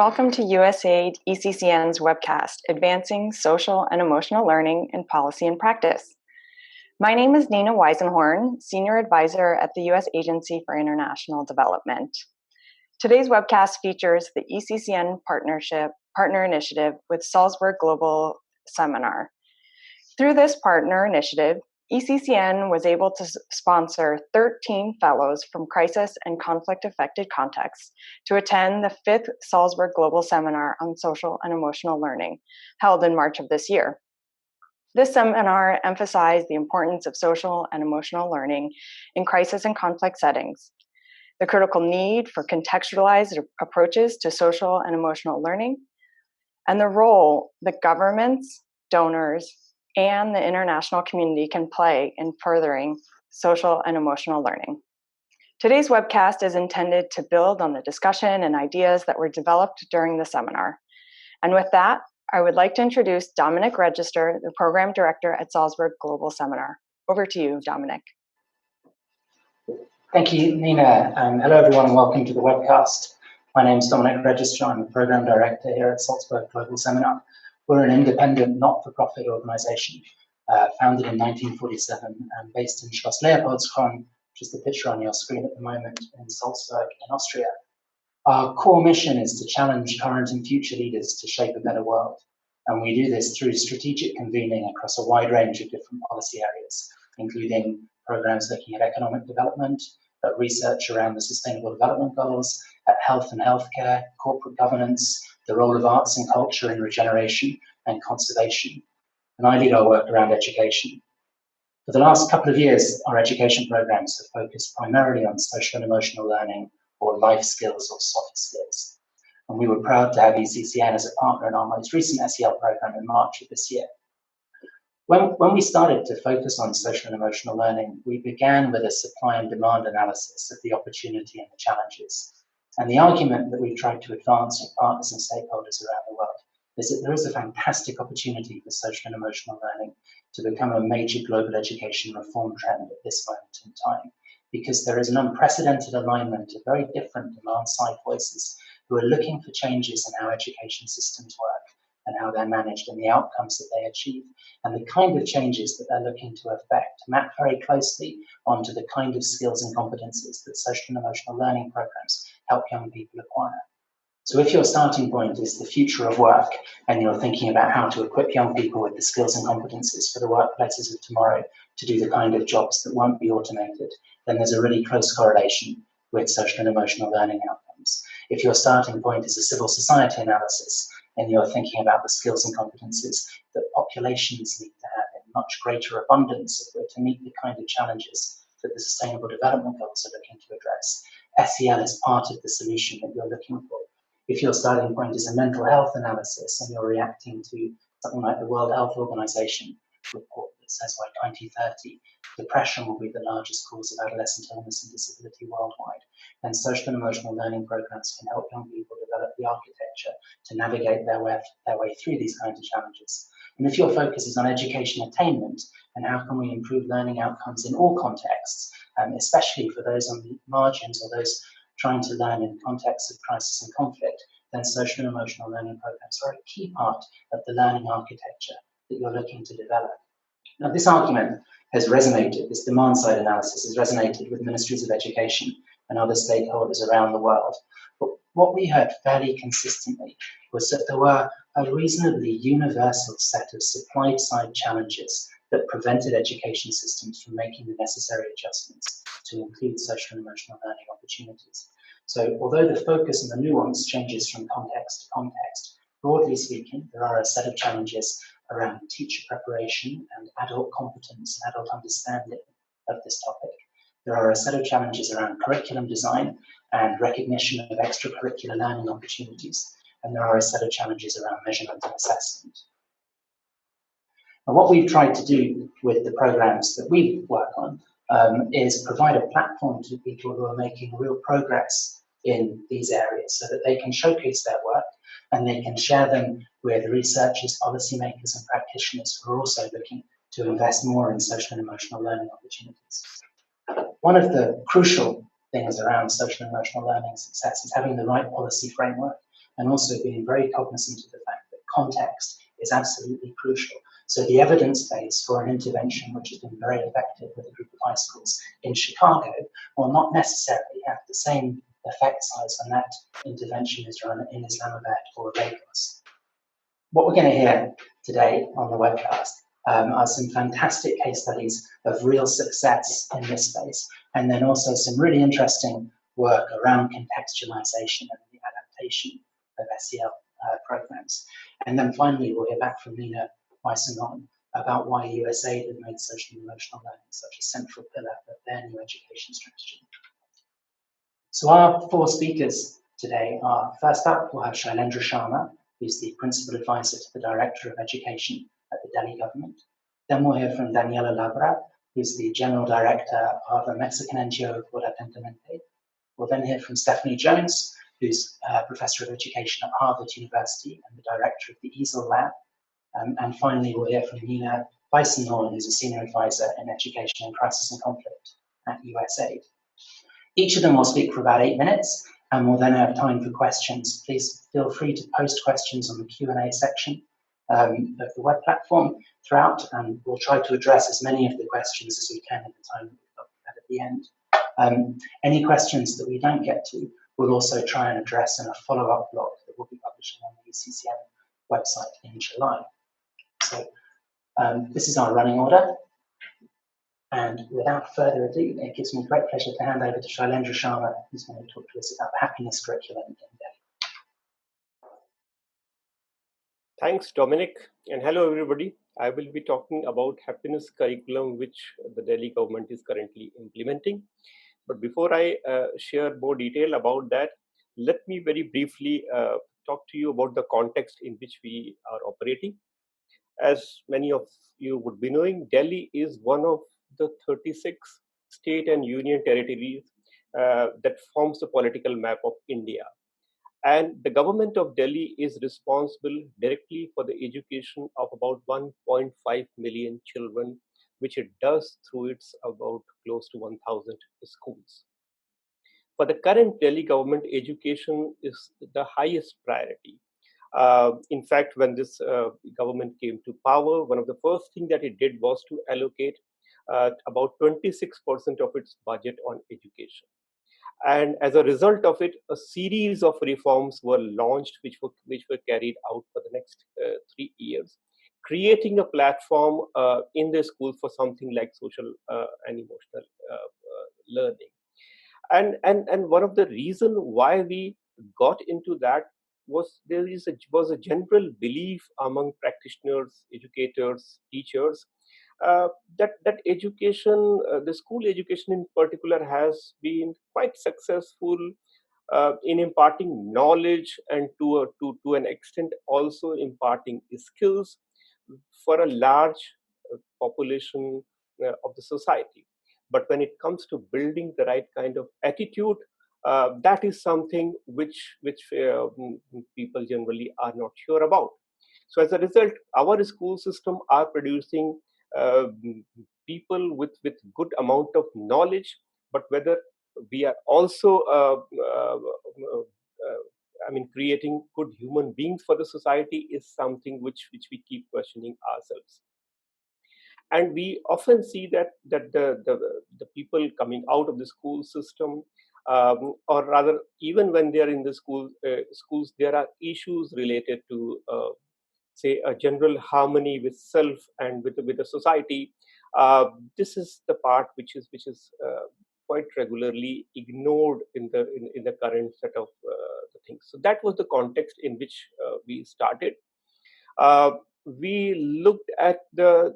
welcome to USAID ECCN's webcast, Advancing Social and Emotional Learning in Policy and Practice. My name is Nina Weisenhorn, Senior Advisor at the U.S. Agency for International Development. Today's webcast features the ECCN Partner Initiative with Salzburg Global Seminar. Through this partner initiative, ECCN was able to sponsor 13 fellows from crisis and conflict-affected contexts to attend the 5th Salzburg Global Seminar on Social and Emotional Learning, held in March of this year. This seminar emphasized the importance of social and emotional learning in crisis and conflict settings, the critical need for contextualized approaches to social and emotional learning, and the role that governments, donors, and the international community can play in furthering social and emotional learning. Today's webcast is intended to build on the discussion and ideas that were developed during the seminar. And with that, I would like to introduce Dominic Register, the Program Director at Salzburg Global Seminar. Over to you, Dominic. Thank you, Nina. Hello, everyone, and welcome to the webcast. My name is Dominic Register. I'm the Program Director here at Salzburg Global Seminar. We're an independent, not-for-profit organization founded in 1947 and based in Schloss Leopoldskron, which is the picture on your screen at the moment, in Salzburg in Austria. Our core mission is to challenge current and future leaders to shape a better world. And we do this through strategic convening across a wide range of different policy areas, including programs looking at economic development, at research around the Sustainable Development Goals, at health and healthcare, corporate governance, the role of arts and culture in regeneration and conservation. And I lead our work around education. For the last couple of years, our education programs have focused primarily on social and emotional learning, or life skills or soft skills. And we were proud to have ECCN as a partner in our most recent SEL program in March of this year. When we started to focus on social and emotional learning, we began with a supply and demand analysis of the opportunity and the challenges. And the argument that we've tried to advance with partners and stakeholders around the world is that there is a fantastic opportunity for social and emotional learning to become a major global education reform trend at this moment in time, because there is an unprecedented alignment of very different demand-side voices who are looking for changes in how education systems work and how they're managed and the outcomes that they achieve, and the kind of changes that they're looking to affect map very closely onto the kind of skills and competencies that social and emotional learning programs help young people acquire. So if your starting point is the future of work and you're thinking about how to equip young people with the skills and competencies for the workplaces of tomorrow to do the kind of jobs that won't be automated, then there's a really close correlation with social and emotional learning outcomes. If your starting point is a civil society analysis and you're thinking about the skills and competencies that populations need to have in much greater abundance if we're to meet the kind of challenges that the Sustainable Development Goals are looking to address, SEL is part of the solution that you're looking for. If your starting point is a mental health analysis and you're reacting to something like the World Health Organization report that says by 2030, depression will be the largest cause of adolescent illness and disability worldwide, then social and emotional learning programs can help young people develop the architecture to navigate their way through these kinds of challenges. And if your focus is on education attainment and how can we improve learning outcomes in all contexts, especially for those on the margins or those trying to learn in contexts of crisis and conflict, then social and emotional learning programs are a key part of the learning architecture that you're looking to develop. Now, this argument has resonated, this demand-side analysis has resonated with ministries of education and other stakeholders around the world. But what we heard fairly consistently was that there were a reasonably universal set of supply-side challenges that prevented education systems from making the necessary adjustments to include social and emotional learning opportunities. So although the focus and the nuance changes from context to context, broadly speaking, there are a set of challenges around teacher preparation and adult competence and adult understanding of this topic. There are a set of challenges around curriculum design and recognition of extracurricular learning opportunities. And there are a set of challenges around measurement and assessment. And what we've tried to do with the programs that we work on is provide a platform to people who are making real progress in these areas so that they can showcase their work and they can share them with researchers, policymakers, and practitioners who are also looking to invest more in social and emotional learning opportunities. One of the crucial things around social and emotional learning success is having the right policy framework and also being very cognizant of the fact that context is absolutely crucial. So the evidence base for an intervention which has been very effective with a group of high schools in Chicago will not necessarily have the same effect size when that intervention is run in Islamabad or Lagos. What we're going to hear today on the webcast are some fantastic case studies of real success in this space, and then also some really interesting work around contextualization and the adaptation of SEL programs. And then finally, we'll hear back from Nina Weissenhorn about why USAID have made social and emotional learning such a central pillar of their new education strategy. So our four speakers today are, first up, we'll have Shailendra Sharma, who's the Principal Advisor to the Director of Education at the Delhi government. Then we'll hear from Daniela Labra, who's the General Director of a Mexican NGO called Attendees. We'll then hear from Stephanie Jones, who's Professor of Education at Harvard University and the Director of the ECCN Lab. And finally, we'll hear from Nina Weissenhorn, who's a Senior Advisor in Education and Crisis and Conflict at USAID. Each of them will speak for about 8 minutes, and we'll then have time for questions. Please feel free to post questions on the Q&A section of the web platform throughout, and we'll try to address as many of the questions as we can in the time that we've got at the end. Any questions that we don't get to, we'll also try and address in a follow-up blog that we'll be publishing on the ECCN website in July. So this is our running order. And without further ado, it gives me great pleasure to hand over to Shailendra Sharma, who's going to talk to us about the happiness curriculum in Delhi. Thanks, Dominic, and hello, everybody. I will be talking about happiness curriculum, which the Delhi government is currently implementing. But before I share more detail about that, let me very briefly talk to you about the context in which we are operating. As many of you would be knowing, Delhi is one of the 36 state and union territories that forms the political map of India. And the government of Delhi is responsible directly for the education of about 1.5 million children, which it does through its about close to 1,000 schools. For the current Delhi government, education is the highest priority. In fact, when this government came to power, one of the first things that it did was to allocate about 26% of its budget on education. And as a result of it, a series of reforms were launched, which were carried out for the next 3 years, creating a platform in the school for something like social and emotional learning. And one of the reasons why we got into that was there was a general belief among practitioners, educators, teachers, that education, the school education in particular, has been quite successful in imparting knowledge and to an extent also imparting skills for a large population of the society. But when it comes to building the right kind of attitude, that is something which people generally are not sure about. So as a result, our school system are producing people with good amount of knowledge, but whether we are also creating good human beings for the society is something which we keep questioning ourselves. And we often see that the people coming out of the school system, or rather, even when they are in the schools, there are issues related to, say, a general harmony with self and with the society. This is the part which is quite regularly ignored in the current set of the things. So that was the context in which we started. We looked at the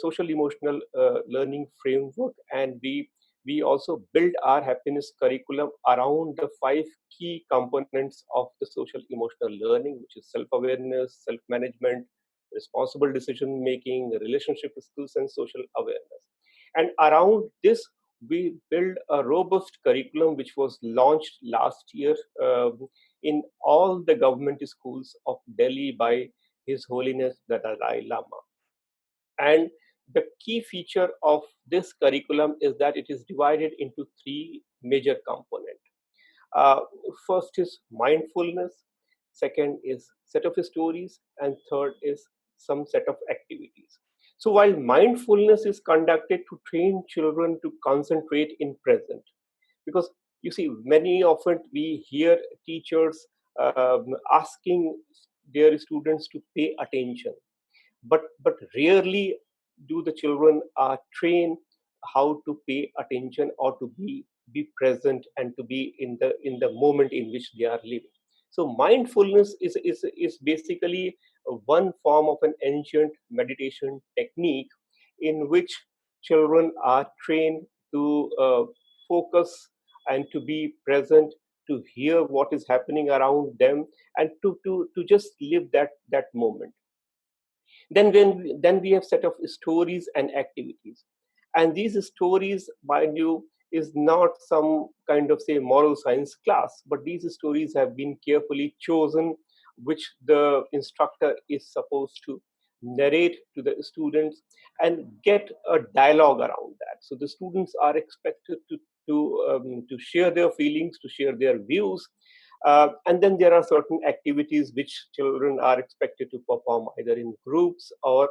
social emotional learning framework, and we also built our happiness curriculum around the 5 key components of the social emotional learning, which is self-awareness, self-management, responsible decision making, relationship skills, and social awareness. And around this, we built a robust curriculum which was launched last year in all the government schools of Delhi by His Holiness the Dalai Lama. And the key feature of this curriculum is that it is divided into 3 major components. Uh, First is mindfulness, second is set of stories, and third is some set of activities. So while mindfulness is conducted to train children to concentrate in present, because you see, many often we hear teachers asking their students to pay attention, but rarely do the children are trained how to pay attention or to be present and to be in the moment in which they are living. So mindfulness is basically one form of an ancient meditation technique in which children are trained to focus and to be present, to hear what is happening around them, and to just live that moment. Then we have set of stories and activities, and these stories, mind you, is not some kind of, say, moral science class, but these stories have been carefully chosen, which the instructor is supposed to narrate to the students and get a dialogue around that. So the students are expected to share their feelings, to share their views, and then there are certain activities which children are expected to perform either in groups or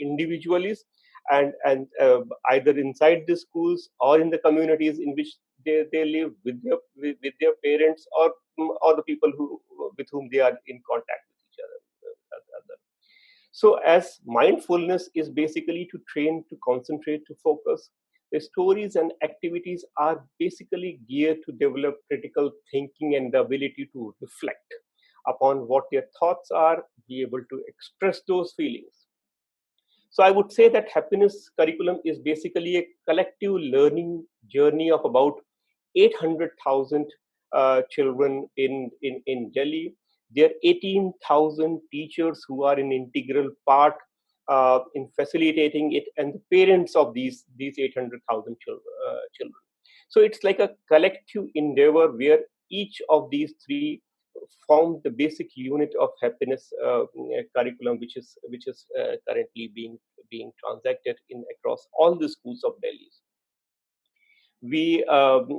individually, and either inside the schools or in the communities in which they live with their parents or the people with whom they are in contact with each other. So, as mindfulness is basically to train to concentrate, to focus, the stories and activities are basically geared to develop critical thinking and the ability to reflect upon what their thoughts are, be able to express those feelings. So, I would say that happiness curriculum is basically a collective learning journey of about 800,000 children in Delhi. There are 18,000 teachers who are an integral part in facilitating it, and the parents of these 800,000 children. So it's like a collective endeavor where each of these three form the basic unit of happiness curriculum, which is currently being transacted in across all the schools of Delhi. We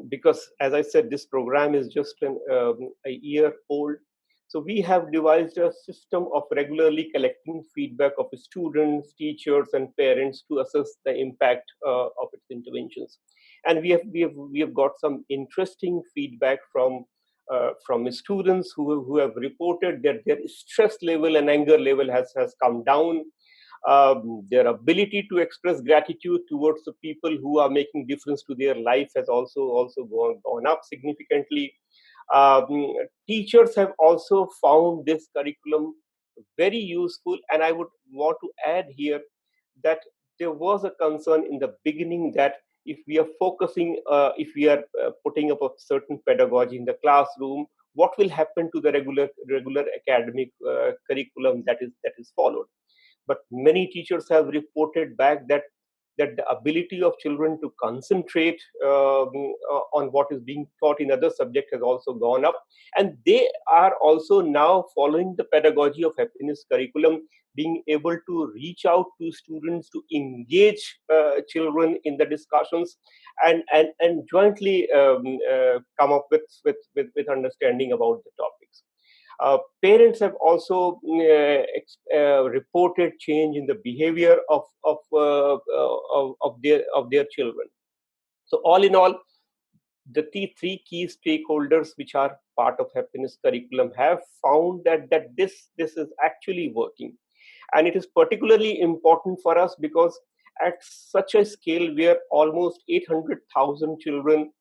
Because, as I said, this program is just a year old, so we have devised a system of regularly collecting feedback of students, teachers, and parents to assess the impact of its interventions. And we have got some interesting feedback from students who have reported that their stress level and anger level has come down. Their ability to express gratitude towards the people who are making difference to their life has also gone up significantly. Um, Teachers have also found this curriculum very useful, and I would want to add here that there was a concern in the beginning that if we are focusing, if we are putting up a certain pedagogy in the classroom, what will happen to the regular academic curriculum that is followed? But many teachers have reported back that the ability of children to concentrate on what is being taught in other subjects has also gone up, and they are also now following the pedagogy of happiness curriculum, being able to reach out to students, to engage children in the discussions, and jointly come up with understanding about the topics. Parents have also reported change in the behavior of their children. So all in all, the three key stakeholders which are part of happiness curriculum have found that this is actually working, and it is particularly important for us because at such a scale where almost 800,000 children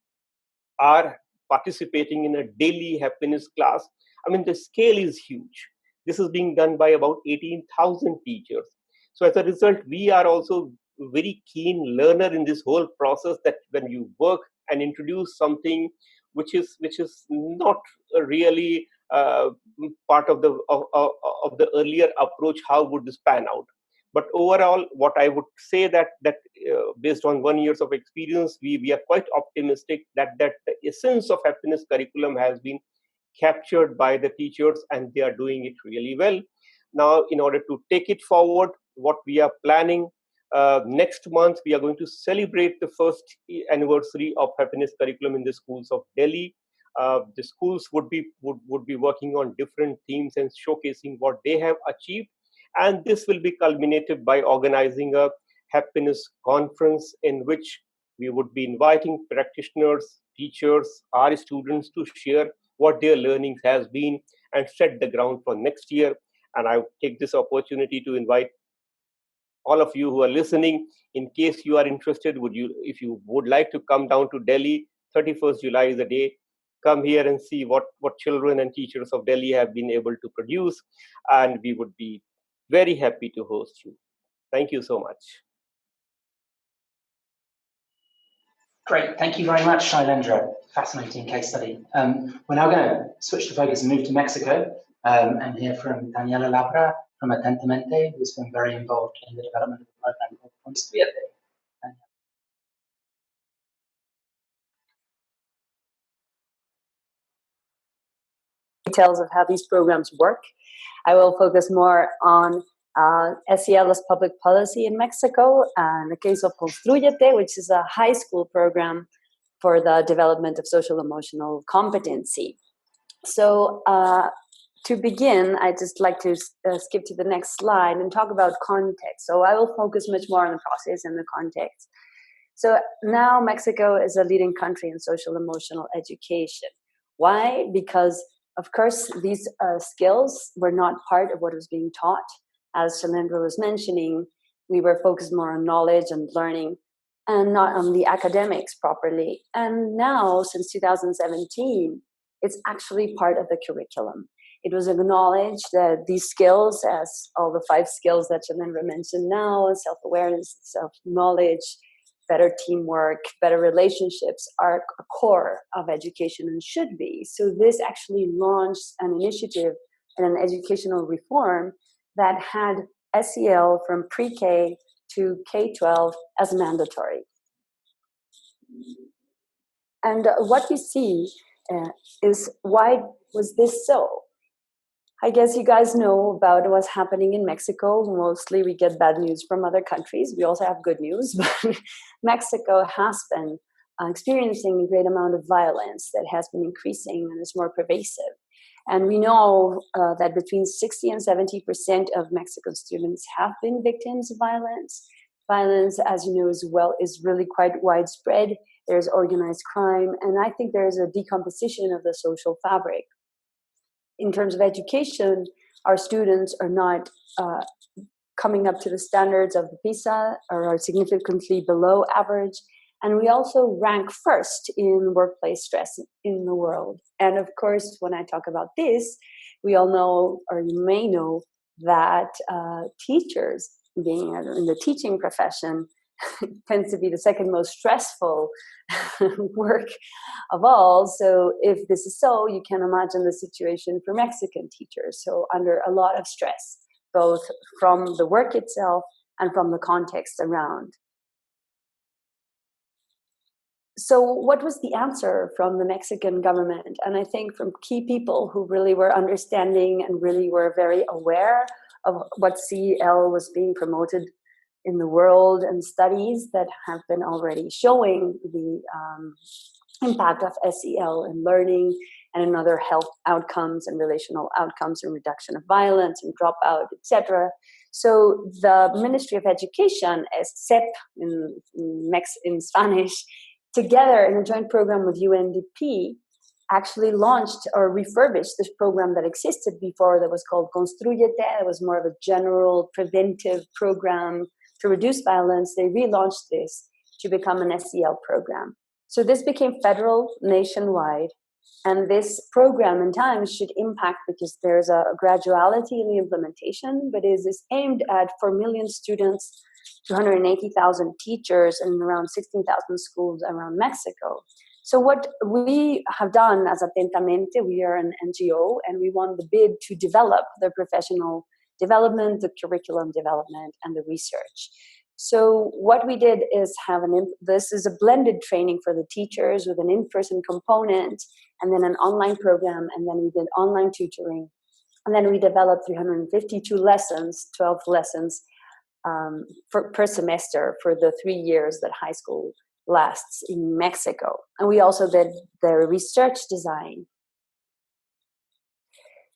are participating in a daily happiness class. I mean, the scale is huge. This is being done by about 18,000 teachers. So as a result, we are also very keen learner in this whole process, that when you work and introduce something which is not really part of the earlier approach, how would this pan out? But overall, what I would say that based on 1 year of experience, we are quite optimistic that the essence of happiness curriculum has been captured by the teachers, and they are doing it really well. Now, in order to take it forward, what we are planning, next month we are going to celebrate the first anniversary of happiness curriculum in the schools of Delhi. The schools would be working on different themes and showcasing what they have achieved. And this will be culminated by organizing a happiness conference in which we would be inviting practitioners, teachers, our students to share what their learnings has been and set the ground for next year. And I take this opportunity to invite all of you who are listening, in case you are interested, if you would like to come down to Delhi, 31st July is the day. Come here and see what children and teachers of Delhi have been able to produce, and we would be very happy to host you. Thank you so much. Great, thank you very much, Shailendra. Fascinating case study. We're now going to switch the focus and move to Mexico and hear from Daniela Labra from Attendees, who's been very involved in the development of the program called Construyete. Details of how these programs work. I will focus more on SEL as public policy in Mexico, and the case of Construyete, which is a high school program for the development of social emotional competency. So to begin, I'd just like to skip to the next slide and talk about context. So I will focus much more on the process and the context. So now Mexico is a leading country in social emotional education. Why? Because of course, these skills were not part of what was being taught. As Shailendra was mentioning, we were focused more on knowledge and learning and not on the academics properly. And now, since 2017, it's actually part of the curriculum. It was acknowledged that these skills, as all the 5 skills that Shailendra mentioned now, self-awareness, self-knowledge, better teamwork, better relationships, are a core of education and should be. So this actually launched an initiative and an educational reform that had SEL from pre-K to K-12 as mandatory. And what we see is, why was this so? I guess you guys know about what's happening in Mexico. Mostly we get bad news from other countries. We also have good news, but Mexico has been experiencing a great amount of violence that has been increasing and is more pervasive. And we know that between 60 and 70% of Mexican students have been victims of violence. Violence, as you know as well, is really quite widespread. There's organized crime, and I think there's a decomposition of the social fabric. In terms of education, our students are not coming up to the standards of the PISA, or are significantly below average. And we also rank first in workplace stress in the world. And of course, when I talk about this, we all know, or you may know, that teachers, being in the teaching profession, tends to be the second most stressful work of all. So if this is so, you can imagine the situation for Mexican teachers. So under a lot of stress, both from the work itself and from the context around. So what was the answer from the Mexican government? And I think from key people who really were understanding and really were very aware of what SEL was being promoted in the world, and studies that have been already showing the impact of SEL in learning and in other health outcomes and relational outcomes and reduction of violence and dropout, etc. So the Ministry of Education, as SEP in Spanish, together in a joint program with UNDP, actually launched or refurbished this program that existed before that was called Construyete. It was more of a general preventive program to reduce violence. They relaunched this to become an SEL program. So this became federal, nationwide, and this program in time should impact, because there's a graduality in the implementation, but it is aimed at 4 million students, 280,000 teachers, and around 16,000 schools around Mexico. So what we have done as Atentamente, we are an NGO, and we won the bid to develop the professional development, the curriculum development, and the research. So what we did is have this is a blended training for the teachers with an in-person component, and then an online program, and then we did online tutoring. And then we developed 352 lessons, 12 lessons per semester for the 3 years that high school lasts in Mexico. And we also did the research design.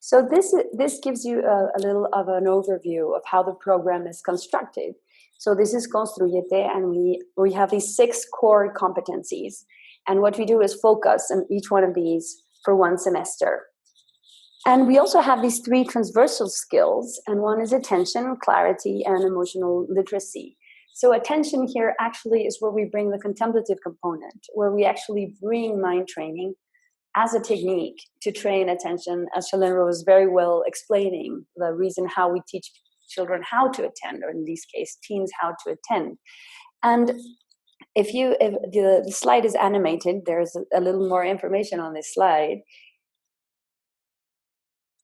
So this gives you a little of an overview of how the program is constructed. So this is Construyete, and we have these 6 core competencies. And what we do is focus on each one of these for 1 semester. And we also have these 3 transversal skills, and one is attention, clarity, and emotional literacy. So attention here actually is where we bring the contemplative component, where we actually bring mind training as a technique to train attention, as Shalendra was very well explaining the reason how we teach children how to attend, or in this case, teens how to attend. And if the slide is animated, there's a little more information on this slide.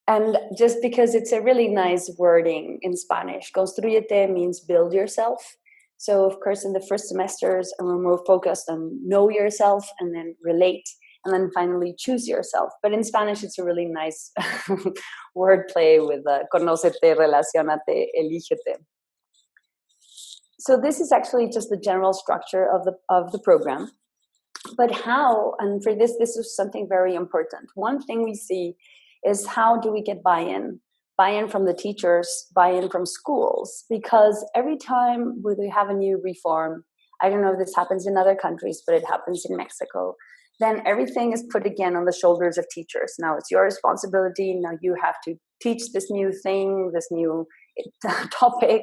And just because it's a really nice wording in Spanish, construyete means build yourself. So of course, in the first semesters, we're more focused on know yourself and then relate, and then finally choose yourself. But in Spanish, it's a really nice wordplay with conócete, relacionate, elígete. So this is actually just the general structure of the program. But how, and for this is something very important. One thing we see is how do we get buy-in? Buy-in from the teachers, buy-in from schools, because every time we have a new reform, I don't know if this happens in other countries, but it happens in Mexico, then everything is put again on the shoulders of teachers. Now it's your responsibility. Now you have to teach this new thing, this new topic.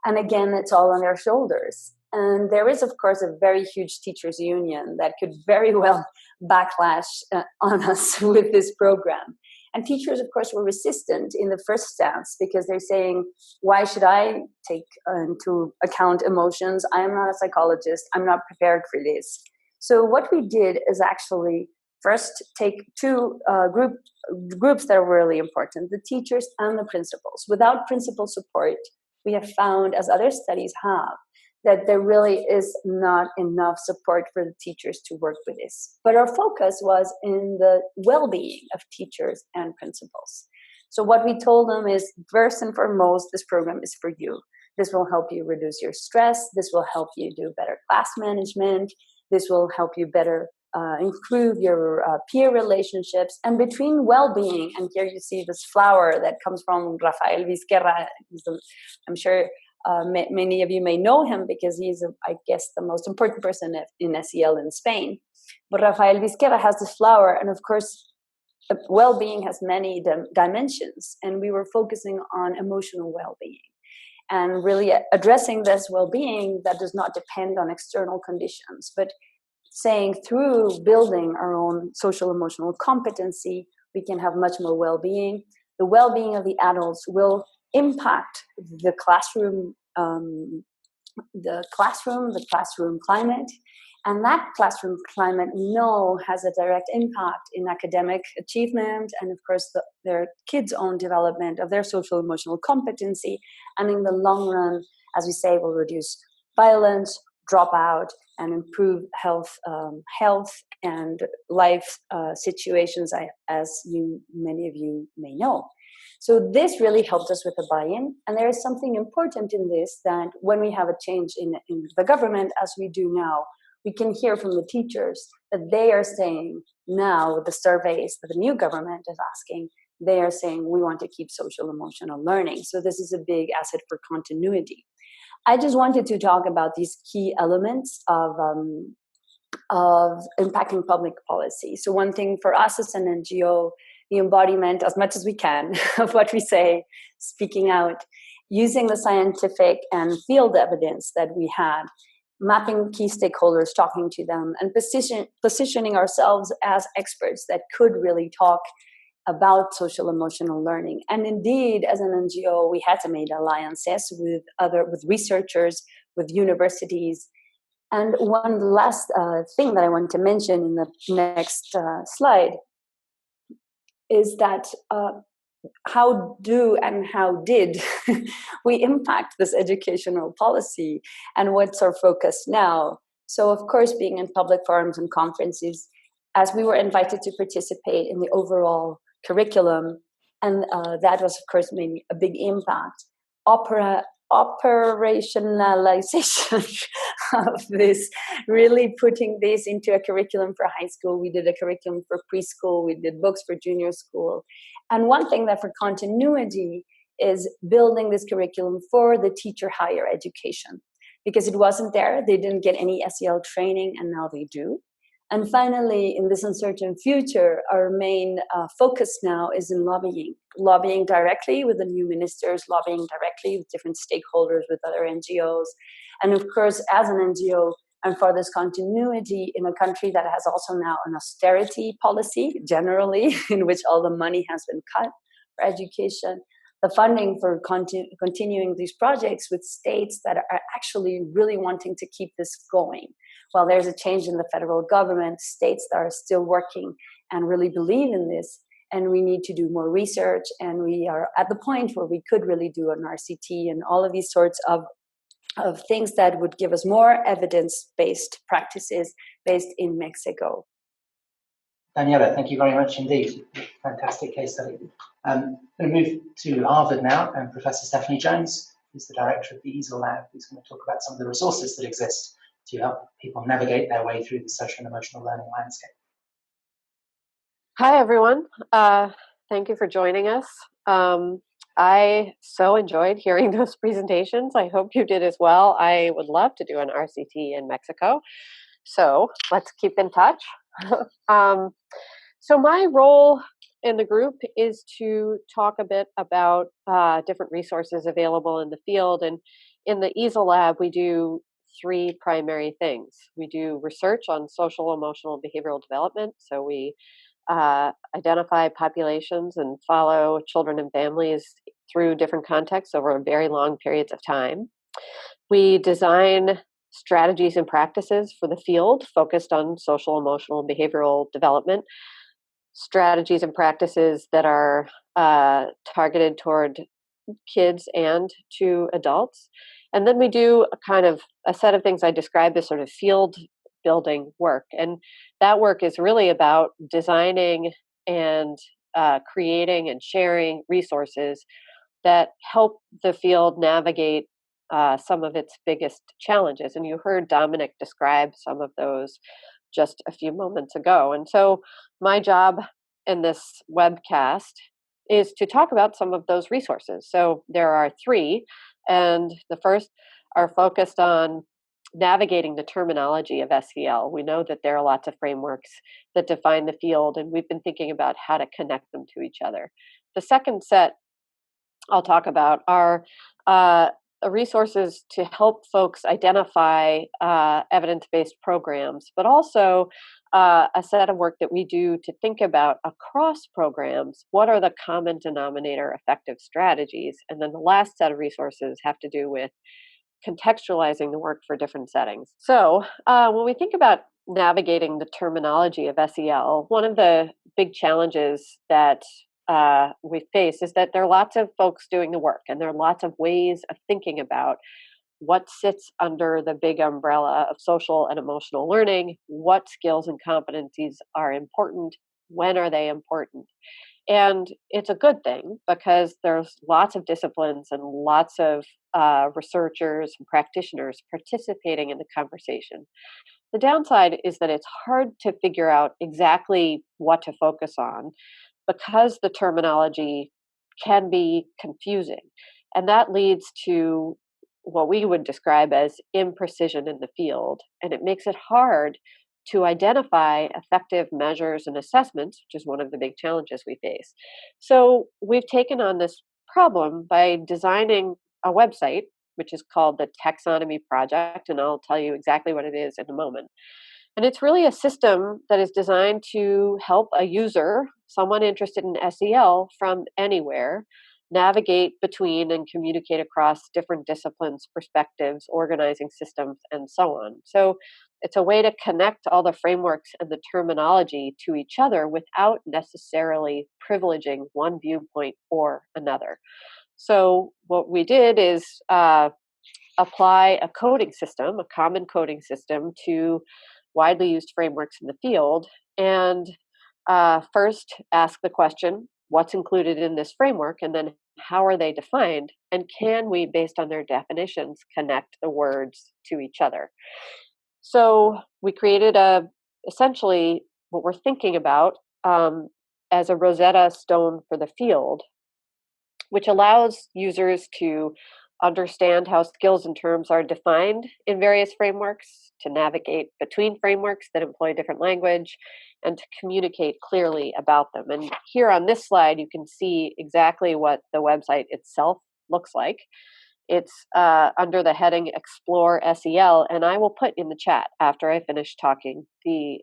And again, it's all on their shoulders. And there is, of course, a very huge teachers union that could very well backlash on us with this program. And teachers, of course, were resistant in the first stance because they're saying, why should I take into account emotions? I am not a psychologist. I'm not prepared for this. So what we did is actually first take 2 groups that are really important, the teachers and the principals. Without principal support, we have found, as other studies have, that there really is not enough support for the teachers to work with this. But our focus was in the well-being of teachers and principals. So what we told them is, first and foremost, this program is for you. This will help you reduce your stress. This will help you do better class management. This will help you better improve your peer relationships. And between well-being, and here you see this flower that comes from Rafael Vizquerra. I'm sure many of you may know him because he's, I guess, the most important person in SEL in Spain. But Rafael Vizquerra has this flower, and of course, well-being has many dimensions, and we were focusing on emotional well-being and really addressing this well-being that does not depend on external conditions, but saying through building our own social emotional competency, we can have much more well-being. The well-being of the adults will impact the classroom climate, and that classroom climate has a direct impact in academic achievement and of course their kids' own development of their social emotional competency, and in the long run, as we say, will reduce violence, dropout, and improve health and life situations, as many of you may know. So this really helped us with the buy-in. And there is something important in this, that when we have a change in the government, as we do now, we can hear from the teachers that they are saying now, with the surveys that the new government is asking, they are saying we want to keep social emotional learning. So this is a big asset for continuity. I just wanted to talk about these key elements of impacting public policy. So one thing for us as an NGO, the embodiment as much as we can of what we say, speaking out, using the scientific and field evidence that we had, mapping key stakeholders, talking to them, and positioning ourselves as experts that could really talk about social emotional learning. And indeed, as an NGO, we had to make alliances with researchers, with universities. And one last thing that I want to mention in the next slide is that how did we impact this educational policy, and what's our focus now? So of course, being in public forums and conferences, as we were invited to participate in the overall curriculum, and that was of course made a big impact. operationalization of this, really putting this into a curriculum for high school. We did a curriculum for preschool, we did books for junior school. And one thing that for continuity is building this curriculum for the teacher higher education, because it wasn't there. They didn't get any SEL training, and now they do. And finally, in this uncertain future, our main focus now is in lobbying directly with the new ministers, lobbying directly with different stakeholders, with other NGOs. And of course, as an NGO, and for this continuity in a country that has also now an austerity policy, generally, in which all the money has been cut for education, the funding for continuing these projects with states that are actually really wanting to keep this going. While there's a change in the federal government, states that are still working and really believe in this, and we need to do more research, and we are at the point where we could really do an RCT and all of these sorts of things that would give us more evidence-based practices based in Mexico. Daniela, thank you very much indeed. Fantastic case study. I'm going to move to Harvard now, and Professor Stephanie Jones, who's the director of the ECCN Lab, who's going to talk about some of the resources that exist to help people navigate their way through the social and emotional learning landscape. Hi, everyone. Thank you for joining us. I so enjoyed hearing those presentations. I hope you did as well. I would love to do an RCT in Mexico, so let's keep in touch. So my role in the group is to talk a bit about different resources available in the field. And in the ECCN Lab, we do three primary things. We do research on social, emotional, and behavioral development. So we identify populations and follow children and families through different contexts over very long periods of time. We design strategies and practices for the field focused on social, emotional, and behavioral development. Strategies and practices that are targeted toward kids and to adults. And then we do a kind of a set of things I describe as sort of field building work. And that work is really about designing and creating and sharing resources that help the field navigate some of its biggest challenges. And you heard Dominic describe some of those just a few moments ago. And so my job in this webcast is to talk about some of those resources. So there are three, and the first are focused on navigating the terminology of SEL. We know that there are lots of frameworks that define the field, and we've been thinking about how to connect them to each other. The second set I'll talk about are resources to help folks identify evidence-based programs, but also a set of work that we do to think about across programs, what are the common denominator effective strategies? And then the last set of resources have to do with contextualizing the work for different settings. So when we think about navigating the terminology of SEL, one of the big challenges that we face is that there are lots of folks doing the work, and there are lots of ways of thinking about what sits under the big umbrella of social and emotional learning, what skills and competencies are important, when are they important. And it's a good thing because there's lots of disciplines and lots of researchers and practitioners participating in the conversation. The downside is that it's hard to figure out exactly what to focus on because the terminology can be confusing. And that leads to what we would describe as imprecision in the field. And it makes it hard to identify effective measures and assessments, which is one of the big challenges we face. So we've taken on this problem by designing a website, which is called the Taxonomy Project, and I'll tell you exactly what it is in a moment. And it's really a system that is designed to help a user, someone interested in SEL from anywhere, navigate between and communicate across different disciplines, perspectives, organizing systems, and so on. So it's a way to connect all the frameworks and the terminology to each other without necessarily privileging one viewpoint or another. So what we did is apply a coding system, a common coding system, to widely used frameworks in the field, and first ask the question, what's included in this framework, and then How are they defined? And can we, based on their definitions, connect the words to each other? So we created essentially what we're thinking about as a Rosetta Stone for the field, which allows users to understand how skills and terms are defined in various frameworks, to navigate between frameworks that employ different language, and to communicate clearly about them. And here on this slide, you can see exactly what the website itself looks like. It's under the heading Explore SEL, and I will put in the chat after I finish talking the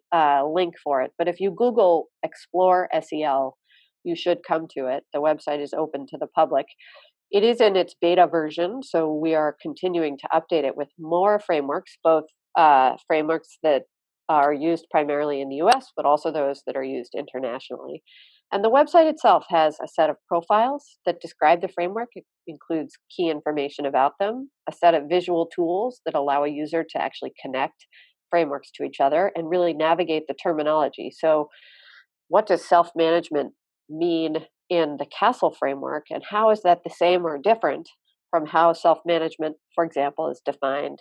link for it. But if you Google Explore SEL, you should come to it. The website is open to the public. It is in its beta version, so we are continuing to update it with more frameworks, both frameworks that are used primarily in the US, but also those that are used internationally. And the website itself has a set of profiles that describe the framework. It includes key information about them, a set of visual tools that allow a user to actually connect frameworks to each other and really navigate the terminology. So what does self-management mean in the Castle framework, and how is that the same or different from how self-management, for example, is defined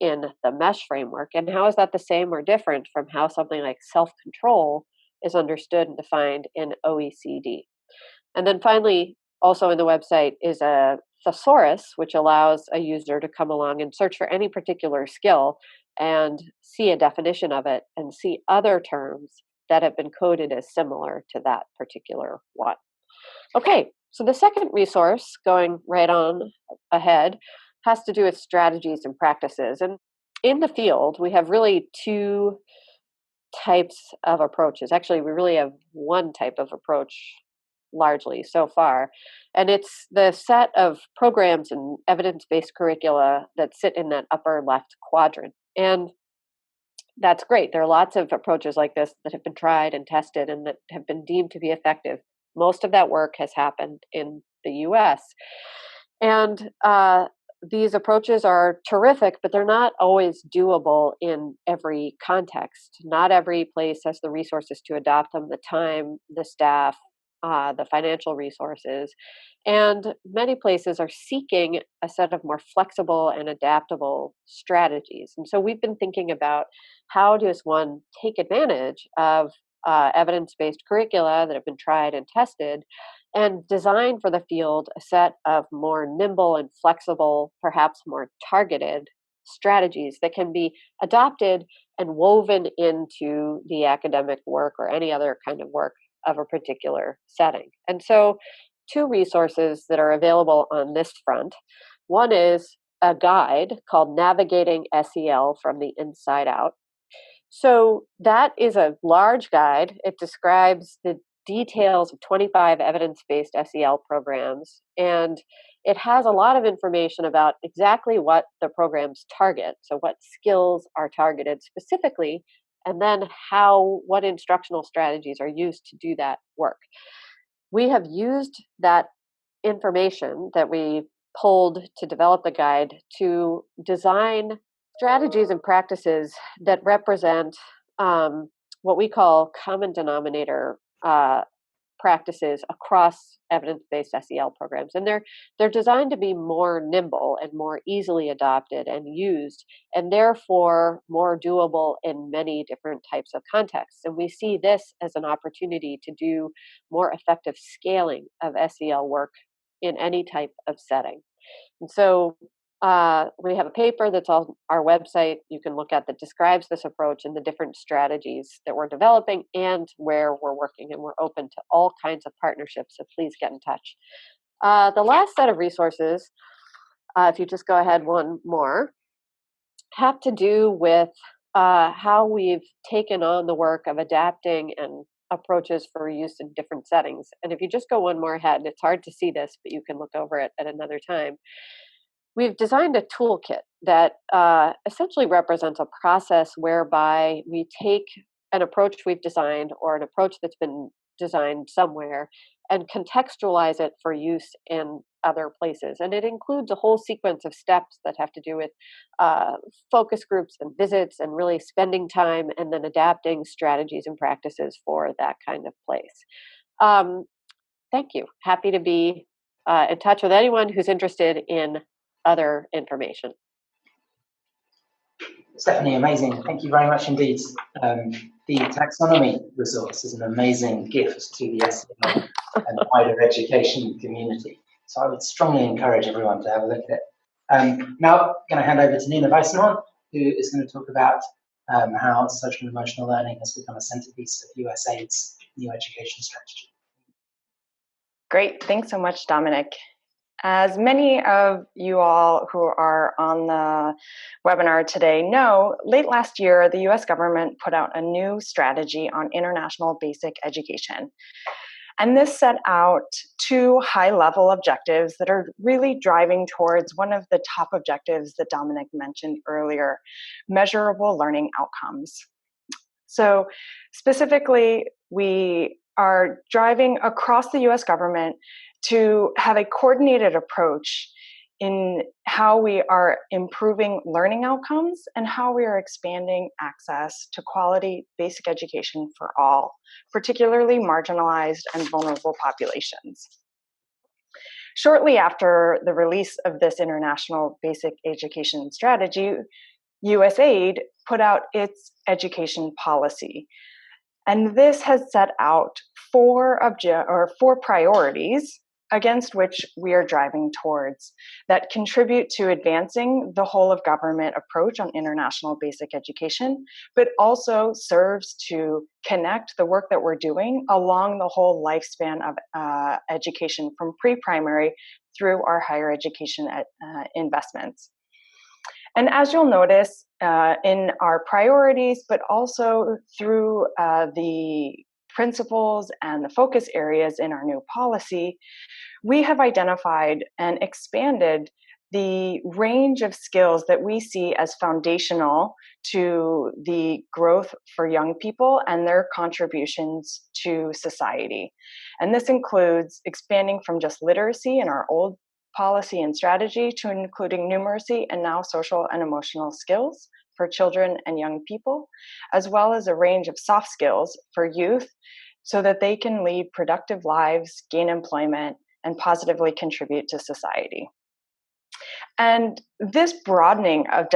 in the MESH framework, and how is that the same or different from how something like self-control is understood and defined in OECD? And then finally, also in the website is a thesaurus, which allows a user to come along and search for any particular skill and see a definition of it and see other terms that have been coded as similar to that particular one. Okay, so the second resource, going right on ahead, has to do with strategies and practices. And in the field, we have really two types of approaches. Actually, we really have one type of approach largely so far. And it's the set of programs and evidence-based curricula that sit in that upper left quadrant. And that's great. There are lots of approaches like this that have been tried and tested and that have been deemed to be effective. Most of that work has happened in the US. And these approaches are terrific, but they're not always doable in every context. Not every place has the resources to adopt them, the time, the staff, the financial resources. And many places are seeking a set of more flexible and adaptable strategies. And so we've been thinking about how does one take advantage of evidence-based curricula that have been tried and tested and design for the field a set of more nimble and flexible, perhaps more targeted strategies that can be adopted and woven into the academic work or any other kind of work of a particular setting. And so two resources that are available on this front. One is a guide called Navigating SEL from the Inside Out. So that is a large guide. It describes the details of 25 evidence-based SEL programs, and it has a lot of information about exactly what the programs target, so what skills are targeted specifically, and then what instructional strategies are used to do that work. We have used that information that we pulled to develop the guide to design strategies and practices that represent what we call common denominator practices across evidence-based SEL programs. And they're designed to be more nimble and more easily adopted and used, and therefore more doable in many different types of contexts. And we see this as an opportunity to do more effective scaling of SEL work in any type of setting. And so we have a paper that's on our website you can look at that describes this approach and the different strategies that we're developing and where we're working. And we're open to all kinds of partnerships, so please get in touch. The last set of resources, if you just go ahead one more, have to do with how we've taken on the work of adapting and approaches for use in different settings. And if you just go one more ahead, it's hard to see this, but you can look over it at another time. We've designed a toolkit that essentially represents a process whereby we take an approach we've designed or an approach that's been designed somewhere and contextualize it for use in other places. And it includes a whole sequence of steps that have to do with focus groups and visits and really spending time and then adapting strategies and practices for that kind of place. Thank you. Happy to be in touch with anyone who's interested in other information. Stephanie, amazing. Thank you very much indeed. The taxonomy resource is an amazing gift to the SEL and wider education community. So I would strongly encourage everyone to have a look at it. Now I'm going to hand over to Nina Weissenhorn, who is going to talk about how social and emotional learning has become a centerpiece of USAID's new education strategy. Great, thanks so much, Dominic. As many of you all who are on the webinar today know, late last year, the US government put out a new strategy on international basic education. And this set out 2 high-level objectives that are really driving towards one of the top objectives that Dominic mentioned earlier, measurable learning outcomes. So specifically, we are driving across the US government to have a coordinated approach in how we are improving learning outcomes and how we are expanding access to quality basic education for all, particularly marginalized and vulnerable populations. Shortly after the release of this international basic education strategy, USAID put out its education policy. And this has set out 4 priorities against which we are driving towards that contribute to advancing the whole of government approach on international basic education, but also serves to connect the work that we're doing along the whole lifespan of education from pre-primary through our higher education investments. And as you'll notice in our priorities, but also through the principles and the focus areas in our new policy, we have identified and expanded the range of skills that we see as foundational to the growth for young people and their contributions to society. And this includes expanding from just literacy in our old policy and strategy to including numeracy and now social and emotional skills for children and young people, as well as a range of soft skills for youth so that they can lead productive lives, gain employment, and positively contribute to society. And this broadening of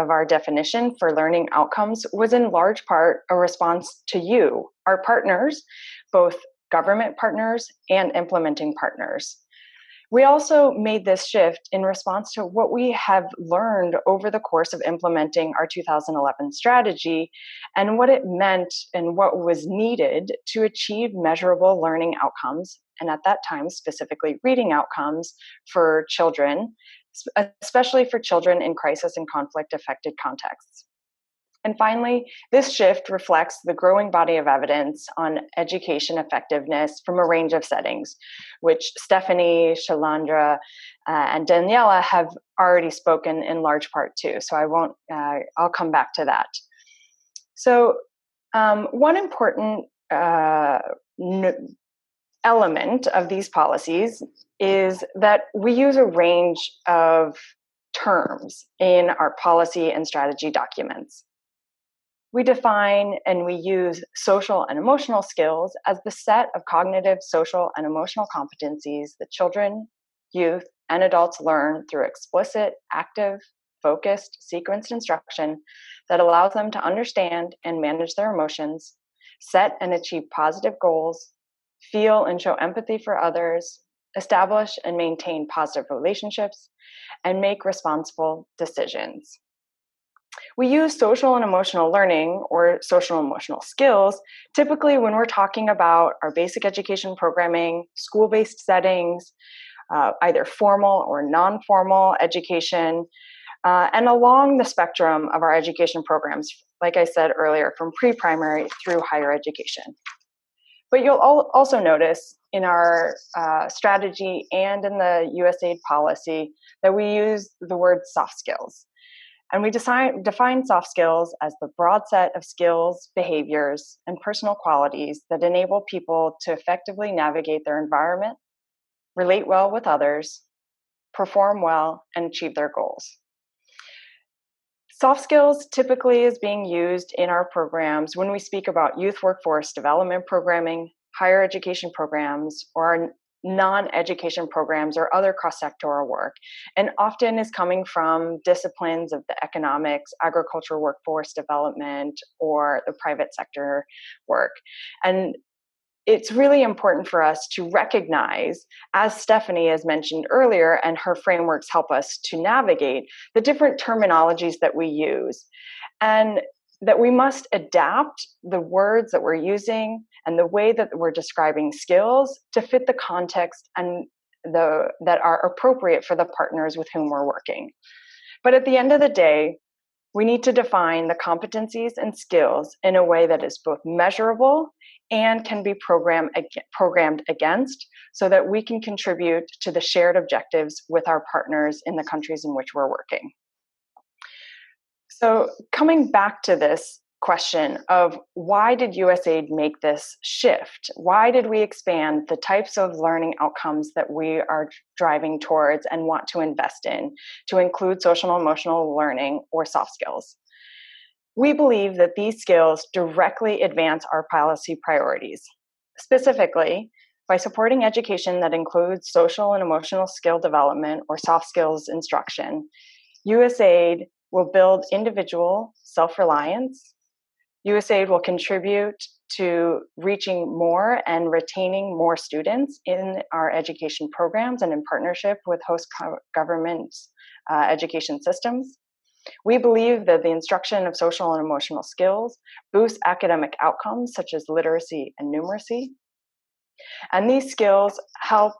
our definition for learning outcomes was in large part a response to you, our partners, both government partners and implementing partners. We also made this shift in response to what we have learned over the course of implementing our 2011 strategy and what it meant and what was needed to achieve measurable learning outcomes, and at that time, specifically reading outcomes for children, especially for children in crisis and conflict-affected contexts. And finally, this shift reflects the growing body of evidence on education effectiveness from a range of settings, which Stephanie, Shalandra, and Daniela have already spoken in large part to. So I'll come back to that. So one important element of these policies is that we use a range of terms in our policy and strategy documents. We define and we use social and emotional skills as the set of cognitive, social, and emotional competencies that children, youth, and adults learn through explicit, active, focused, sequenced instruction that allows them to understand and manage their emotions, set and achieve positive goals, feel and show empathy for others, establish and maintain positive relationships, and make responsible decisions. We use social and emotional learning or social and emotional skills typically when we're talking about our basic education programming, school-based settings, either formal or non-formal education, and along the spectrum of our education programs, like I said earlier, from pre-primary through higher education. But you'll also notice in our strategy and in the USAID policy that we use the word soft skills. And we define soft skills as the broad set of skills, behaviors, and personal qualities that enable people to effectively navigate their environment, relate well with others, perform well, and achieve their goals. Soft skills typically is being used in our programs when we speak about youth workforce development programming, higher education programs, or our non-education programs or other cross-sectoral work, and often is coming from disciplines of the economics, agriculture, workforce development, or the private sector work. And it's really important for us to recognize, as Stephanie has mentioned earlier, and her frameworks help us to navigate, the different terminologies that we use, and that we must adapt the words that we're using and the way that we're describing skills to fit the context and that are appropriate for the partners with whom we're working. But at the end of the day, we need to define the competencies and skills in a way that is both measurable and can be programmed against, so that we can contribute to the shared objectives with our partners in the countries in which we're working. So coming back to this question of why did USAID make this shift? Why did we expand the types of learning outcomes that we are driving towards and want to invest in to include social and emotional learning, or soft skills? We believe that these skills directly advance our policy priorities. Specifically, by supporting education that includes social and emotional skill development, or soft skills instruction, USAID will build individual self-reliance. USAID will contribute to reaching more and retaining more students in our education programs and in partnership with host governments' education systems. We believe that the instruction of social and emotional skills boosts academic outcomes such as literacy and numeracy. And these skills help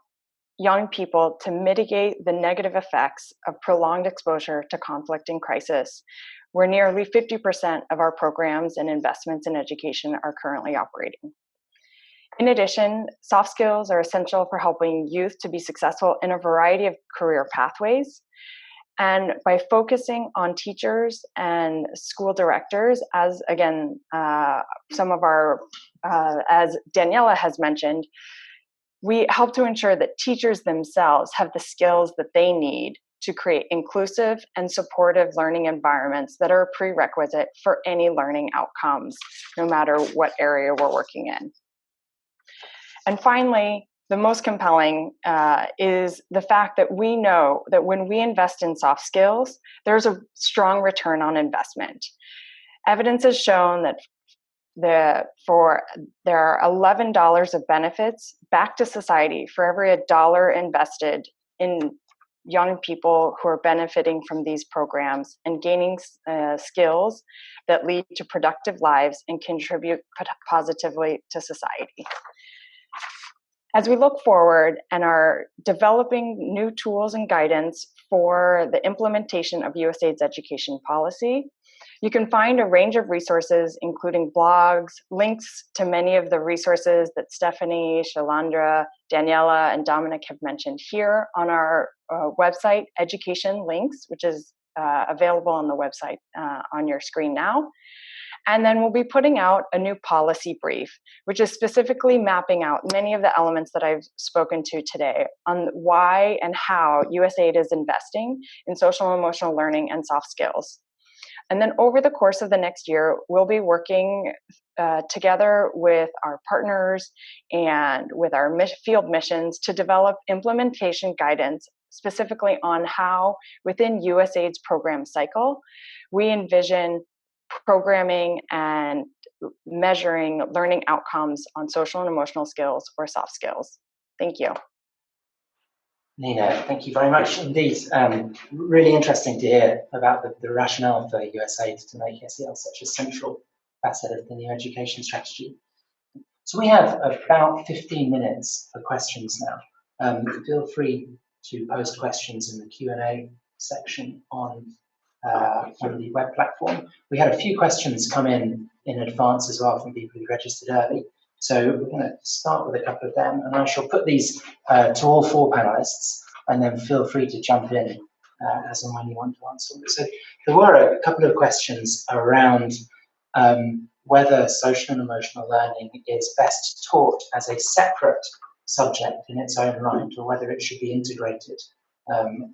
young people to mitigate the negative effects of prolonged exposure to conflict and crisis, where nearly 50% of our programs and investments in education are currently operating. In addition, soft skills are essential for helping youth to be successful in a variety of career pathways. And by focusing on teachers and school directors, as again, some of our, as Daniela has mentioned, we help to ensure that teachers themselves have the skills that they need to create inclusive and supportive learning environments that are a prerequisite for any learning outcomes, no matter what area we're working in. And finally, the most compelling is the fact that we know that when we invest in soft skills, there's a strong return on investment. Evidence has shown that there are $11 of benefits back to society for every $1 invested in young people who are benefiting from these programs and gaining skills that lead to productive lives and contribute positively to society. As we look forward and are developing new tools and guidance for the implementation of USAID's education policy, you can find a range of resources, including blogs, links to many of the resources that Stephanie, Shalandra, Daniela, and Dominic have mentioned here on our website, Education Links, which is available on the website on your screen now. And then we'll be putting out a new policy brief, which is specifically mapping out many of the elements that I've spoken to today on why and how USAID is investing in social and emotional learning and soft skills. And then over the course of the next year, we'll be working together with our partners and with our field missions to develop implementation guidance specifically on how, within USAID's program cycle, we envision programming and measuring learning outcomes on social and emotional skills, or soft skills. Thank you. Nina, thank you very much indeed. Really interesting to hear about the rationale for USAID to make SEL such a central facet of the new education strategy. So we have about 15 minutes for questions now. Feel free to post questions in the Q&A section on the web platform. We had a few questions come in advance as well from people who registered early. So we're going to start with a couple of them, and I shall put these to all four panelists, and then feel free to jump in as and when you want to answer them. So there were a couple of questions around whether social and emotional learning is best taught as a separate subject in its own right, or whether it should be integrated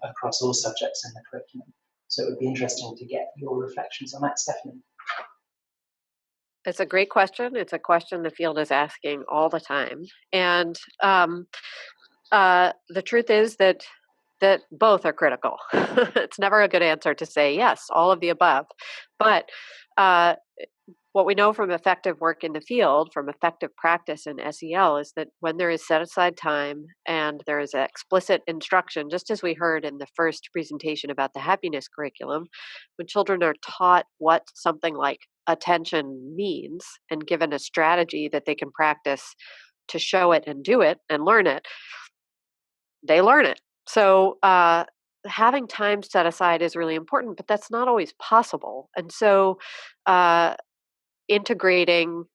across all subjects in the curriculum. So it would be interesting to get your reflections on that, Stephanie. It's a great question. It's a question the field is asking all the time. And the truth is that both are critical. It's never a good answer to say yes, all of the above. But what we know from effective work in the field, from effective practice in SEL, is that when there is set aside time and there is explicit instruction, just as we heard in the first presentation about the happiness curriculum, when children are taught what something like attention means and given a strategy that they can practice to show it and do it and learn it, they learn it. So having time set aside is really important, but that's not always possible. And so integrating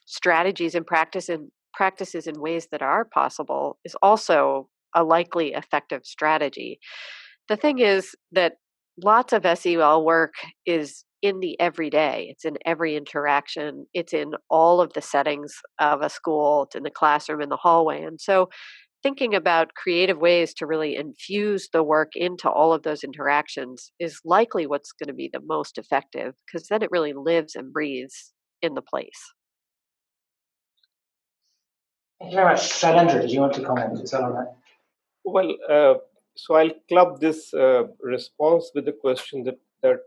strategies and practices in ways that are possible is also a likely effective strategy. The thing is that lots of SEL work is in the everyday. It's in every interaction. It's in all of the settings of a school. It's in the classroom, in the hallway. And so thinking about creative ways to really infuse the work into all of those interactions is likely what's going to be the most effective, because then it really lives and breathes in the place. Thank you very much. Shailendra, did you want to comment as well on that? Well, so I'll club this response with the question that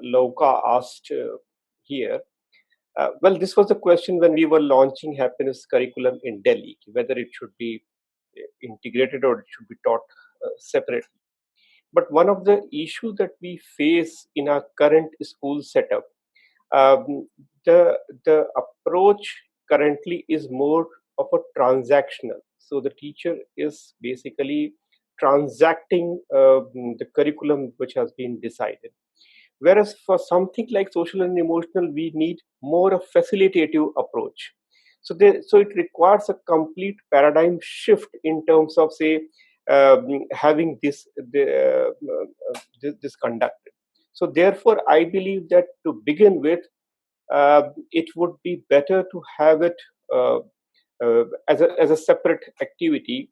Lauka asked here. Well, this was a question when we were launching happiness curriculum in Delhi, whether it should be integrated or it should be taught separately. But one of the issues that we face in our current school setup, the approach currently is more of a transactional. So the teacher is basically transacting the curriculum which has been decided. Whereas for something like social and emotional, we need more a facilitative approach. So it requires a complete paradigm shift in terms of, say, having this conducted. So therefore, I believe that to begin with, it would be better to have it as a separate activity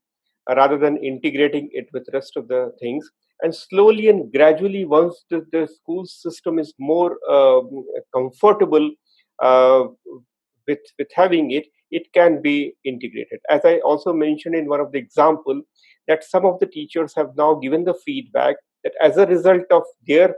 rather than integrating it with the rest of the things. And slowly and gradually, once the school system is more comfortable with having it, it can be integrated. As I also mentioned in one of the example, that some of the teachers have now given the feedback that as a result of their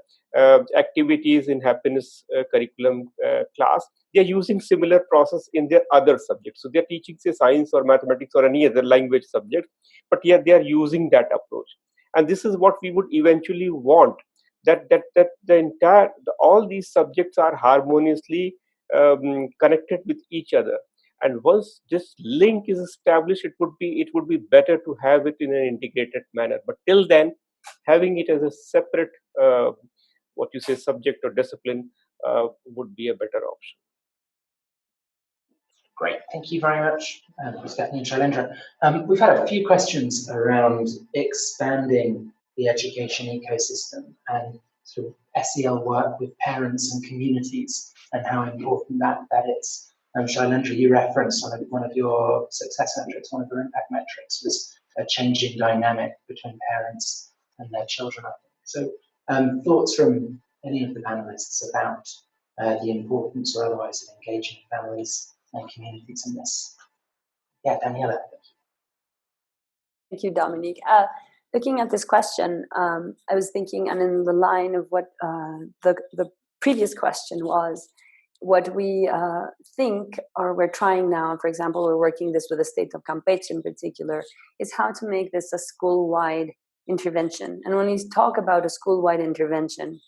activities in happiness curriculum class, they're using similar process in their other subjects. So they're teaching, say, science or mathematics or any other language subject, but yet they are using that approach. And this is what we would eventually want, that the entire, all these subjects are harmoniously connected with each other. And once this link is established, it would be better to have it in an integrated manner. But till then, having it as a separate subject or discipline would be a better option. Great, thank you very much, Stephanie and Shailendra. We've had a few questions around expanding the education ecosystem and sort of SEL work with parents and communities and how important that is. Shailendra, you referenced one of your success metrics, one of your impact metrics was a changing dynamic between parents and their children, I think. So thoughts from any of the panelists about the importance or otherwise of engaging families and communities in this? Yeah, Daniela. Thank you, Dominique. Looking at this question, I was thinking, and in the line of what the previous question was, what we think, or we're trying now, for example, we're working this with the state of Campeche in particular, is how to make this a school-wide intervention. And when we talk about a school-wide intervention,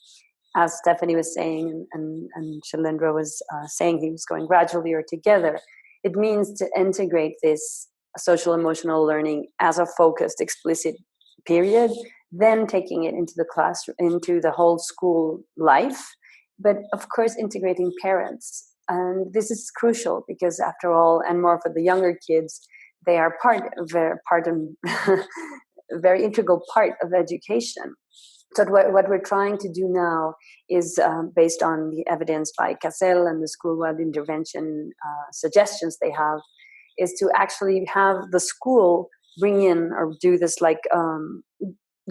as Stephanie was saying and Shailendra was saying, he was going gradually or together, it means to integrate this social emotional learning as a focused, explicit period, then taking it into the classroom, into the whole school life, but of course integrating parents. And this is crucial because after all, and more for the younger kids, they are very integral part of education. So what we're trying to do now is, based on the evidence by CASEL and the school-wide intervention suggestions they have, is to actually have the school bring in or do this like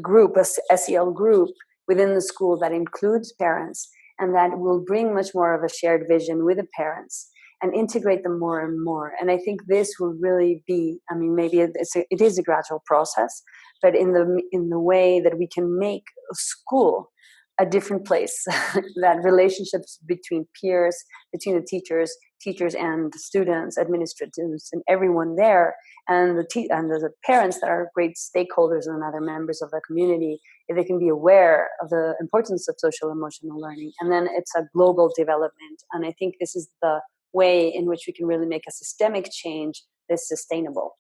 group, a SEL group within the school that includes parents and that will bring much more of a shared vision with the parents. and integrate them more and more. And I think this will really be, I mean, maybe it is a gradual process, but in the way that we can make a school a different place, that relationships between peers, between the teachers and the students, administrators, and everyone there, and the parents that are great stakeholders and other members of the community, if they can be aware of the importance of social emotional learning. And then it's a global development. And I think this is the way in which we can really make a systemic change that's sustainable.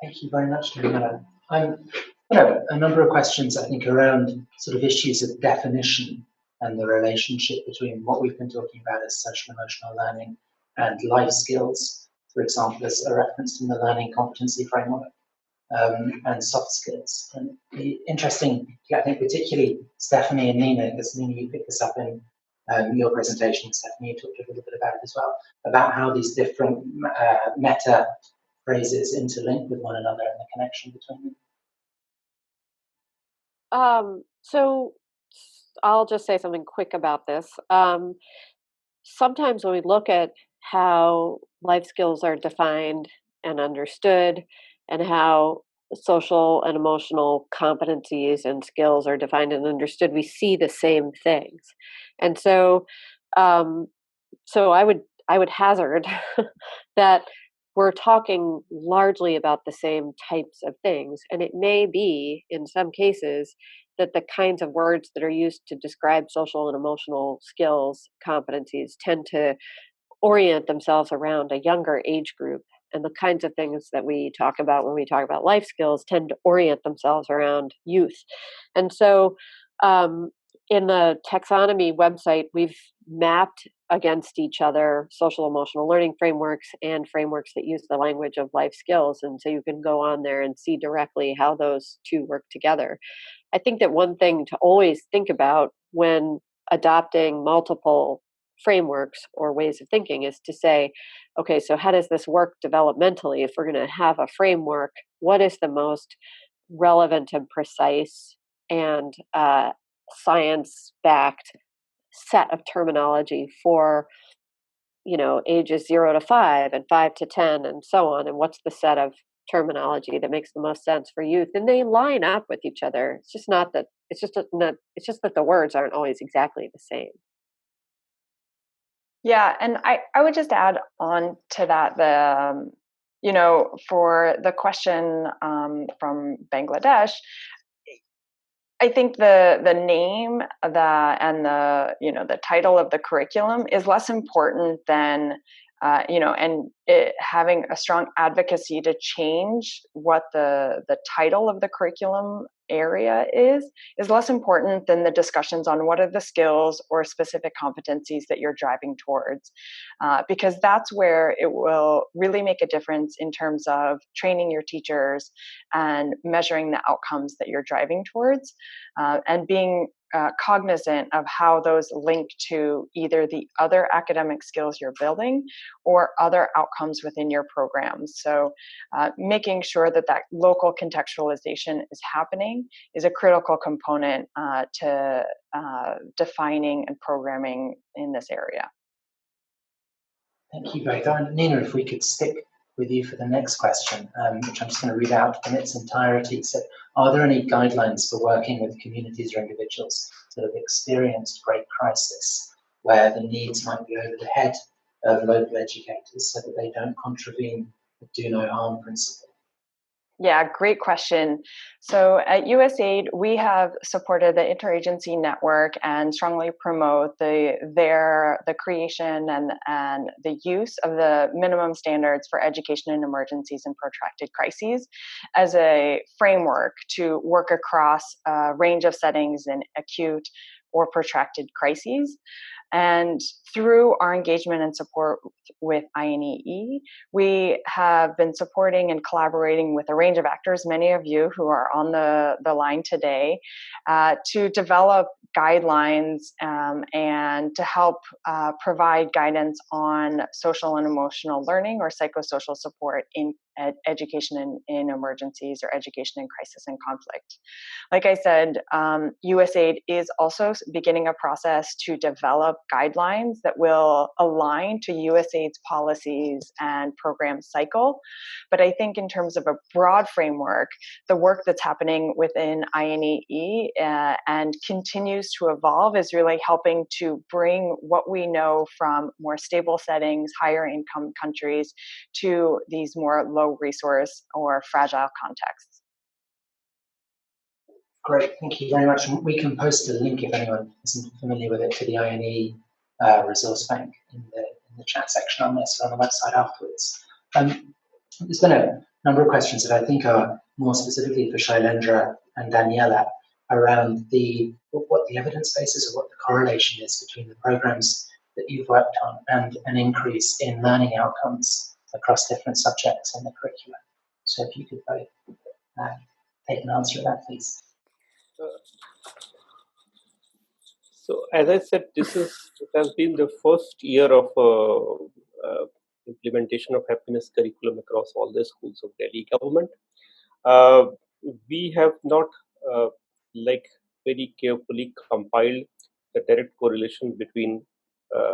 Thank you very much, Nina. A number of questions, I think, around sort of issues of definition and the relationship between what we've been talking about as social emotional learning and life skills, for example, as a reference in the learning competency framework, and soft skills. And the interesting, I think, particularly Stephanie and Nina, because Nina, you picked this up in your presentation, Stephanie, you talked a little bit about it as well, about how these different meta phrases interlink with one another and the connection between them. So I'll just say something quick about this. Sometimes when we look at how life skills are defined and understood, and how social and emotional competencies and skills are defined and understood, we see the same things. And so, I would hazard that we're talking largely about the same types of things. And it may be, in some cases, that the kinds of words that are used to describe social and emotional skills, competencies, tend to orient themselves around a younger age group. And the kinds of things that we talk about when we talk about life skills tend to orient themselves around youth. And so in the taxonomy website, we've mapped against each other social emotional learning frameworks and frameworks that use the language of life skills. And so you can go on there and see directly how those two work together. I think that one thing to always think about when adopting multiple frameworks or ways of thinking is to say, okay, so how does this work developmentally? If we're going to have a framework, what is the most relevant and precise and science-backed set of terminology for, ages 0 to 5 and 5 to 10 and so on, and what's the set of terminology that makes the most sense for youth? And they line up with each other. It's just that the words aren't always exactly the same. Yeah, and I would just add on to that, for the question from Bangladesh, I think the name and the title of the curriculum is less important than having a strong advocacy to change what the title of the curriculum area is less important than the discussions on what are the skills or specific competencies that you're driving towards, because that's where it will really make a difference in terms of training your teachers and measuring the outcomes that you're driving towards, and being cognizant of how those link to either the other academic skills you're building or other outcomes within your programs. So making sure that local contextualization is happening is a critical component to defining and programming in this area. Thank you both. Nina, if we could stick with you for the next question, which I'm just going to read out in its entirety. So, are there any guidelines for working with communities or individuals that have experienced great crisis, where the needs might be over the head of local educators so that they don't contravene the do no harm principle? Yeah, great question. So at USAID, we have supported the interagency network and strongly promote the creation and the use of the minimum standards for education in emergencies and protracted crises as a framework to work across a range of settings in acute or protracted crises. And through our engagement and support with INEE, we have been supporting and collaborating with a range of actors, many of you who are on the line today, to develop guidelines and to help provide guidance on social and emotional learning or psychosocial support in education in emergencies or education in crisis and conflict. Like I said, USAID is also beginning a process to develop guidelines that will align to USAID's policies and program cycle. But I think in terms of a broad framework, the work that's happening within INEE and continues to evolve is really helping to bring what we know from more stable settings, higher income countries, to these more low resource or fragile contexts. Great, thank you very much. We can post a link if anyone isn't familiar with it to the INE resource bank in the chat section on this or on the website afterwards. There's been a number of questions that I think are more specifically for Shailendra and Daniela around what the evidence base is or what the correlation is between the programs that you've worked on and an increase in learning outcomes across different subjects in the curriculum. So if you could both take an answer to that, please. So as I said, this has been the first year of implementation of happiness curriculum across all the schools of Delhi government. We have not very carefully compiled the direct correlation between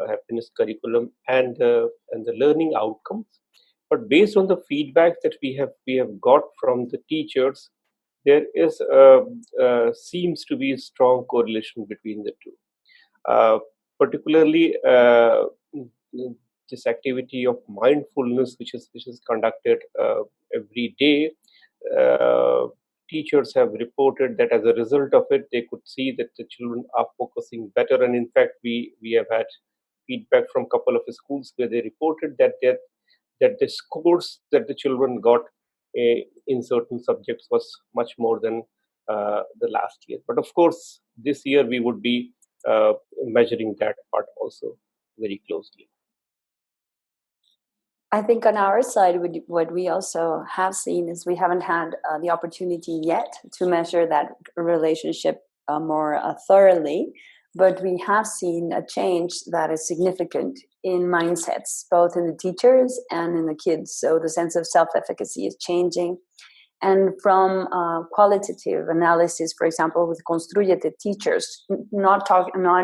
happiness curriculum and the learning outcomes. But based on the feedback that we have got from the teachers, there is seems to be a strong correlation between the two. Particularly this activity of mindfulness, which is conducted every day. Teachers have reported that as a result of it, they could see that the children are focusing better. And in fact, we have had feedback from a couple of schools where they reported that the scores that the children got in certain subjects was much more than the last year. But of course, this year we would be measuring that part also very closely. I think on our side, what we also have seen is we haven't had the opportunity yet to measure that relationship more thoroughly, but we have seen a change that is significant in mindsets, both in the teachers and in the kids. So the sense of self-efficacy is changing. And from qualitative analysis, for example, with Construyete teachers, not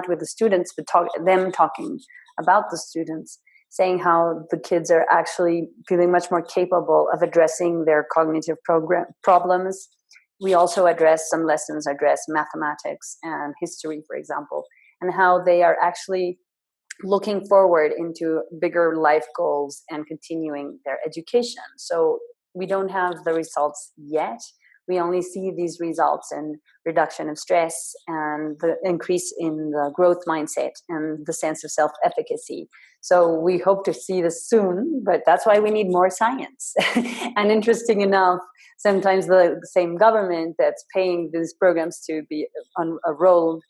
with the students, but them talking about the students, saying how the kids are actually feeling much more capable of addressing their cognitive problems. We also address mathematics and history, for example, and how they are actually looking forward into bigger life goals and continuing their education. So we don't have the results yet. We only see these results in reduction of stress and the increase in the growth mindset and the sense of self-efficacy. So we hope to see this soon, but that's why we need more science. And interesting enough, sometimes the same government that's paying these programs to be enrolled,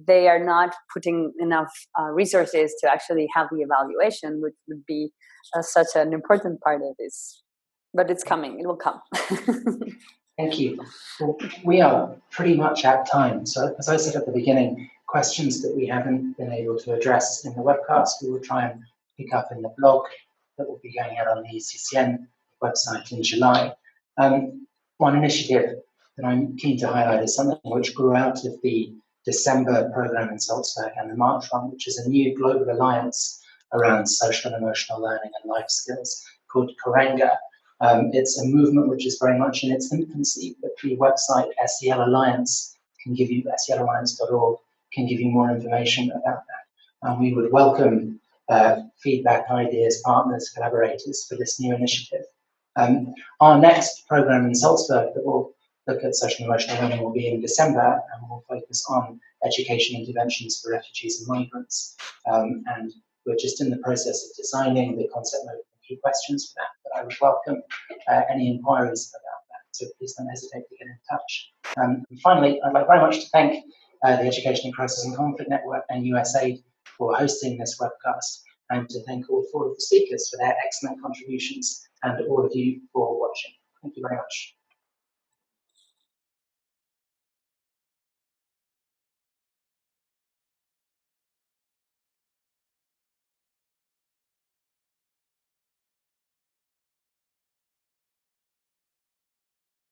they are not putting enough resources to actually have the evaluation, which would be such an important part of this. But it's coming, it will come. Thank you. Well, we are pretty much at time. So as I said at the beginning, questions that we haven't been able to address in the webcast, we will try and pick up in the blog that will be going out on the ECCN website in July. One initiative that I'm keen to highlight is something which grew out of the December program in Salzburg and the March one, which is a new global alliance around social and emotional learning and life skills called Karanga. It's a movement which is very much in its infancy, but the website SEL Alliance can give you, selalliance.org, can give you more information about that. And we would welcome feedback, ideas, partners, collaborators for this new initiative. Our next program in Salzburg that will look at social and emotional learning will be in December, and we'll focus on education interventions for refugees and migrants. And we're just in the process of designing the concept note and key questions for that, but I would welcome any inquiries about that, so please don't hesitate to get in touch. And finally, I'd like very much to thank the Education in Crisis and Conflict Network and USAID for hosting this webcast, and to thank all four of the speakers for their excellent contributions, and all of you for watching. Thank you very much.